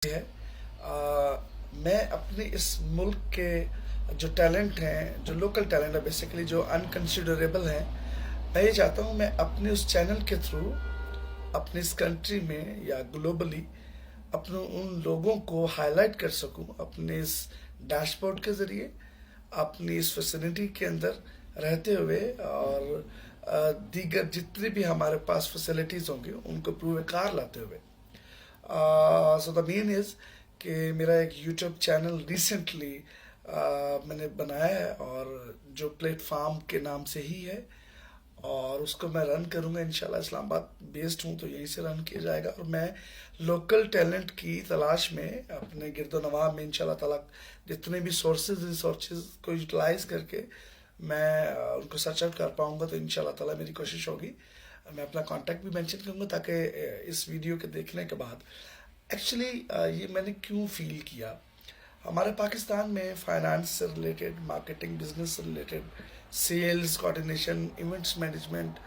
ہے میں اپنے اس ملک کے جو ٹیلنٹ ہیں، جو لوکل ٹیلنٹ ہے بیسیکلی جو انکنسیڈریبل ہیں، میں یہ چاہتا ہوں میں اپنے اس چینل کے تھرو اپنی اس کنٹری میں یا گلوبلی اپنے ان لوگوں کو ہائی لائٹ کر سکوں اپنے اس ڈیش بورڈ کے ذریعے، اپنی اس فیسلٹی کے اندر رہتے ہوئے، اور دیگر جتنے بھی ہمارے پاس فیسلٹیز ہوں گے ان کو پروو کار لاتے ہوئے. سو دا مین از کہ میرا ایک یوٹیوب چینل ریسنٹلی میں نے بنایا ہے، اور جو پلیٹ فارم کے نام سے ہی ہے، اور اس کو میں رن کروں گا انشاءاللہ. اسلام آباد بیسڈ ہوں تو یہیں سے رن کیا جائے گا، اور میں لوکل ٹیلنٹ کی تلاش میں اپنے گرد و نواح میں انشاءاللہ تعالیٰ جتنے بھی سورسز ریسورسز کو یوٹیلائز کر کے میں ان کو سرچ آؤٹ کر پاؤں گا، تو انشاءاللہ تعالیٰ میری کوشش ہوگی میں اپنا کانٹیکٹ بھی مینشن کروں گا، تاکہ اس ویڈیو کے دیکھنے کے بعد ایکچولی یہ میں نے کیوں فیل کیا. ہمارے پاکستان میں فائنانس سے ریلیٹڈ، مارکیٹنگ بزنس سے related, sales coordination, events management,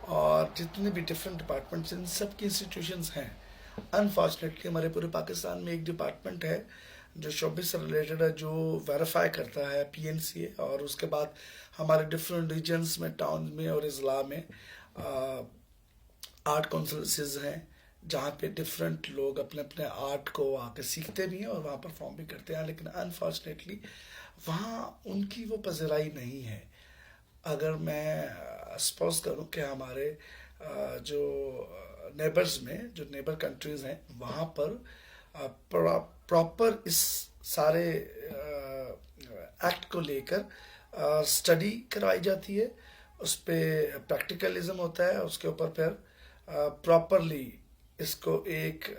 اور جتنے بھی ڈفرینٹ ڈپارٹمنٹس ان سب کی انسٹیٹیوشنز ہیں. انفارچونیٹلی ہمارے پورے پاکستان میں ایک ڈپارٹمنٹ ہے جو شعبے سے ریلیٹڈ ہے، جو ویریفائی کرتا ہے پی این سی اے، اور اس کے بعد ہمارے ڈفرینٹ ریجنس میں، ٹاؤن میں اور اضلاع میں آرٹ کونسلسز ہیں، جہاں پہ ڈفرینٹ لوگ اپنے اپنے آرٹ کو آ کے سیکھتے بھی ہیں اور وہاں پرفارم بھی کرتے ہیں. لیکن انفارچونیٹلی وہاں ان کی وہ پذیرائی نہیں ہے. اگر میں سپوز کروں کہ ہمارے جو نیبرز میں، جو نیبر کنٹریز ہیں، وہاں پر پراپر اس سارے ایکٹ کو لے کر اسٹڈی کروائی جاتی ہے، اس پہ پریکٹیکلزم ہوتا ہے، اس کے اوپر پھر پراپرلی اس کو ایک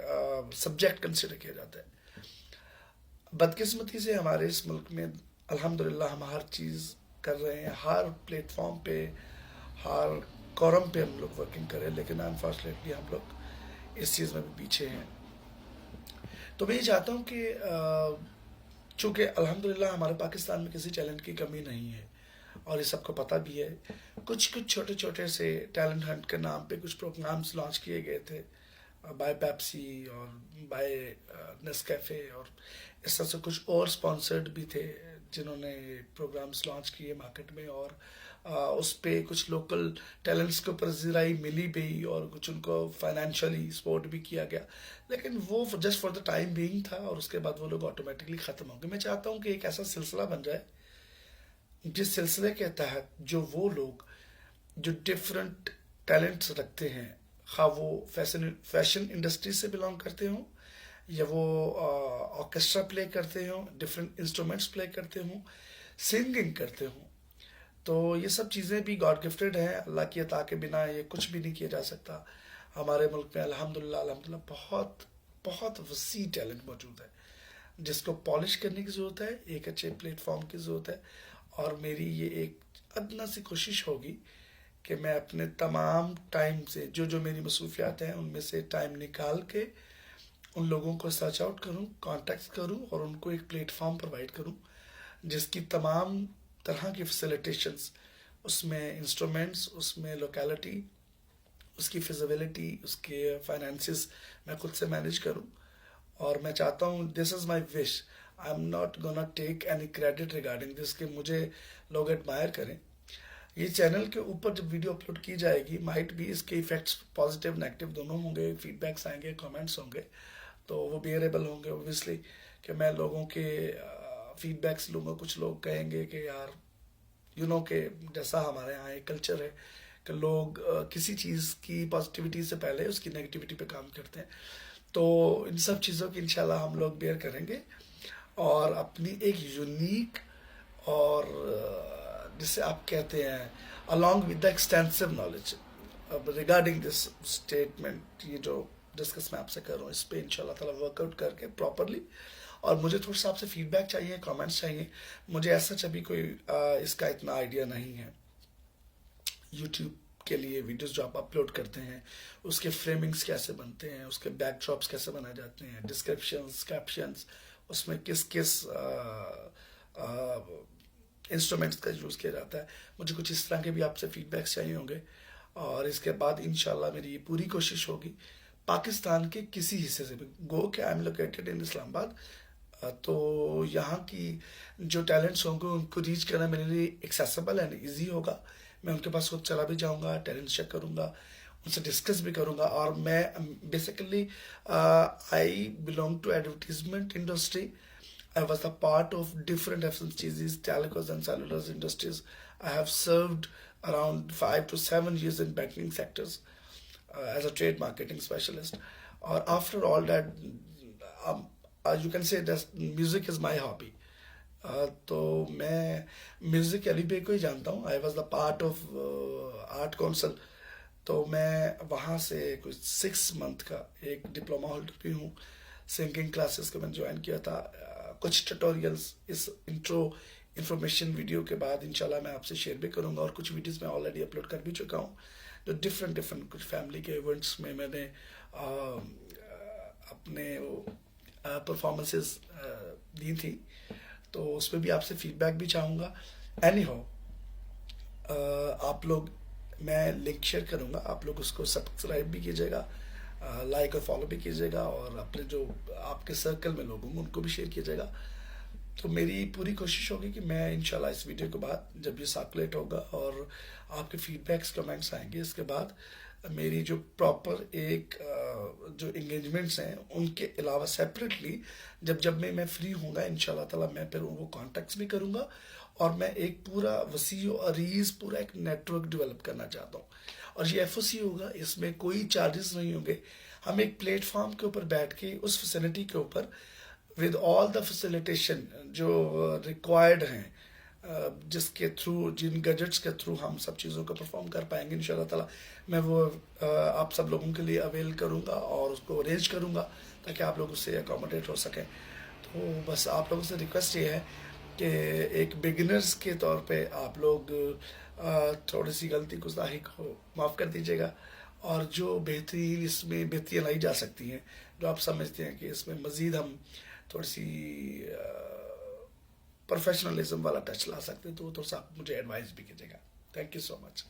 سبجیکٹ کنسیڈر کیا جاتا ہے. بدقسمتی سے ہمارے اس ملک میں الحمدللہ ہم ہر چیز کر رہے ہیں، ہر پلیٹ فارم پہ، ہر کورم پہ ہم لوگ ورکنگ کریں، لیکن انفارچونیٹلی ہم لوگ اس چیز میں بھی پیچھے ہیں. تو میں یہ چاہتا ہوں کہ چونکہ الحمدللہ ہمارے پاکستان میں کسی ٹیلنٹ کی کمی نہیں ہے، اور یہ سب کو پتہ بھی ہے. کچھ چھوٹے چھوٹے سے ٹیلنٹ ہنٹ کے نام پہ کچھ پروگرامز لانچ کیے گئے تھے بائی پیپسی اور بائی نیسکیفے، اور اس طرح سے کچھ اور اسپانسرڈ بھی تھے جنہوں نے پروگرامز لانچ کیے مارکیٹ میں، اور اس پہ کچھ لوکل ٹیلنٹس کو پذیرائی ملی بھی، اور کچھ ان کو فائنینشلی سپورٹ بھی کیا گیا. لیکن وہ just for the time being تھا، اور اس کے بعد وہ لوگ آٹومیٹکلی ختم ہو گئے. میں چاہتا ہوں کہ ایک ایسا سلسلہ بن جائے جس سلسلے کے تحت جو وہ لوگ جو ڈفرینٹ ٹیلنٹس رکھتے ہیں، خواہ وہ فیشن انڈسٹری سے بلانگ کرتے ہوں، یا وہ آرکیسٹرا پلے کرتے ہوں، ڈفرینٹ انسٹرومنٹس پلے کرتے ہوں، سنگنگ کرتے ہوں، تو یہ سب چیزیں بھی گاڈ گفٹڈ ہیں. اللہ کی عطا کے بنا یہ کچھ بھی نہیں کیا جا سکتا. ہمارے ملک میں الحمدللہ بہت بہت وسیع ٹیلنٹ موجود ہے، جس کو پالش کرنے کی ضرورت ہے، ایک اچھے پلیٹ فارم کی ضرورت ہے. اور میری یہ ایک ادنا سی کوشش ہوگی کہ میں اپنے تمام ٹائم سے جو میری مصروفیات ہیں ان میں سے ٹائم نکال کے ان لوگوں کو سرچ آؤٹ کروں، کانٹیکٹ کروں، اور ان کو ایک پلیٹ فارم پرووائڈ کروں جس کی تمام طرح کی فیسیلیٹیشنز، اس میں انسٹرومنٹس، اس میں لوکیلٹی، اس کی فیزیبلٹی، اس کے فائنینسز میں خود سے مینیج کروں. اور میں چاہتا ہوں، this is my wish, I am not gonna take any credit regarding this کہ مجھے لوگ ایڈمائر کریں. یہ چینل کے اوپر جب ویڈیو اپلوڈ کی جائے گی، مائٹ بھی اس کے ایفیکٹس پازیٹیو نیگیٹو دونوں ہوں گے، فیڈ بیکس آئیں گے، کامنٹس ہوں گے، تو وہ بیئریبل ہوں گے اوبویسلی، کہ میں لوگوں کے فیڈ بیکس لوں گا. کچھ لوگ کہیں گے کہ یار کہ جیسا ہمارے یہاں ایک کلچر ہے کہ لوگ کسی چیز کی پازیٹیوٹی سے پہلے اس کی نیگیٹیوٹی پہ کام کرتے ہیں. تو ان سب چیزوں کی انشاءاللہ ہم لوگ بیئر کریں گے، اور اپنی ایک یونیک، اور جسے آپ کہتے ہیں along with the extensive knowledge regarding this statement، یہ جو ڈسکس میں آپ سے کر رہا ہوں، اس پہ انشاءاللہ تعالیٰ ورک آؤٹ کر کے پراپرلی. اور مجھے تھوڑا سا آپ سے فیڈ بیک چاہیے، کامنٹس چاہیے. مجھے ایسا ابھی کوئی اس کا اتنا آئیڈیا نہیں ہے. یوٹیوب کے لیے ویڈیوز جو آپ اپلوڈ کرتے ہیں، اس کے فریمنگز کیسے بنتے ہیں، اس کے بیک ڈراپس کیسے بنائے جاتے ہیں، ڈسکرپشنز، کیپشنز، اس میں کس انسٹرومنٹس کا یوز کیا جاتا ہے. مجھے کچھ اس طرح کے بھی آپ سے فیڈ بیکس چاہیے ہوں گے. اور اس کے بعد انشاءاللہ میری یہ پوری کوشش ہوگی پاکستان کے کسی حصے سے بھی گو کہ آئی ایم لوکیٹڈ ان اسلام آباد، تو یہاں کی جو ٹیلنٹس ہوں گے ان کو ریچ کرنا میرے لیے ایکسیسیبل اینڈ ایزی ہوگا. میں ان کے پاس خود چلا بھی جاؤں گا، ٹیلنٹ چیک کروں گا، ان سے ڈسکس بھی کروں گا. اور میں basically I belong to advertisement industry. I was a part of different FMCGs, telecoms and cellular industries. I have served around 5 to 7 years in banking sectors as a trade marketing specialist. Or after all that, you can say that music is my hobby. تو میں music علی بے کو ہی جانتا ہوں. I was the part of art council. تو میں وہاں سے کچھ 6 منتھ کا ایک ڈپلوما ہولڈر بھی ہوں. سنگنگ کلاسز کو میں نے جوائن کیا تھا. کچھ ٹیوٹوریلز اس انٹرو انفارمیشن ویڈیو کے بعد انشاءاللہ میں آپ سے شیئر بھی کروں گا، اور کچھ ویڈیوز میں آلریڈی اپلوڈ کر بھی چکا ہوں جو ڈفرینٹ کچھ فیملی کے ایونٹس میں میں نے اپنے پرفارمنسز دی تھی. تو اس پہ بھی آپ سے فیڈ بیک بھی چاہوں گا. اینی ہاؤ آپ لوگ، میں لنک شیئر کروں گا، آپ لوگ اس کو سبسکرائب بھی کیجیے گا، لائک اور فالو بھی کیجیے گا، اور اپنے جو آپ کے سرکل میں لوگ ہوں گے ان کو بھی شیئر کیجیے گا. تو میری پوری کوشش ہوگی کہ میں انشاءاللہ اس ویڈیو کے بعد جب یہ سرکولیٹ ہوگا اور آپ کے فیڈ بیکس کمنٹس آئیں گے، اس کے بعد میری جو پراپر ایک جو انگیجمنٹس ہیں ان کے علاوہ سیپریٹلی جب میں فری ہوں گا انشاءاللہ تعالیٰ میں پھر وہ کانٹیکٹس بھی کروں گا، اور میں ایک پورا وسیع و عریض پورا ایک نیٹ ورک ڈیولپ کرنا چاہتا ہوں. اور یہ ایف او سی ہوگا، اس میں کوئی چارجز نہیں ہوں گے. ہم ایک پلیٹ فارم کے اوپر بیٹھ کے اس فیسلٹی کے اوپر ود آل دا فیسیلیٹیشن جو ریکوائرڈ ہیں، جس کے تھرو، جن گیجٹس کے تھرو ہم سب چیزوں کو پرفارم کر پائیں گے انشاءاللہ تعالیٰ، میں وہ آپ سب لوگوں کے لیے اویل کروں گا اور اس کو ارینج کروں گا تاکہ آپ لوگ اس سے اکوموڈیٹ ہو سکیں. تو بس آپ لوگوں سے ریکویسٹ یہ ہے کہ ایک بگنرز کے طور پہ آپ لوگ تھوڑی سی غلطی گستاخی کو معاف کر دیجیے گا، اور جو بہترین اس میں بہتریاں لائی جا سکتی ہیں، جو آپ سمجھتے ہیں کہ اس میں مزید ہم تھوڑی سی پروفیشنلزم والا ٹچ لا سکتے ہیں، تو تھوڑا سا آپ مجھے ایڈوائز بھی کیجیے گا. Thank you so much.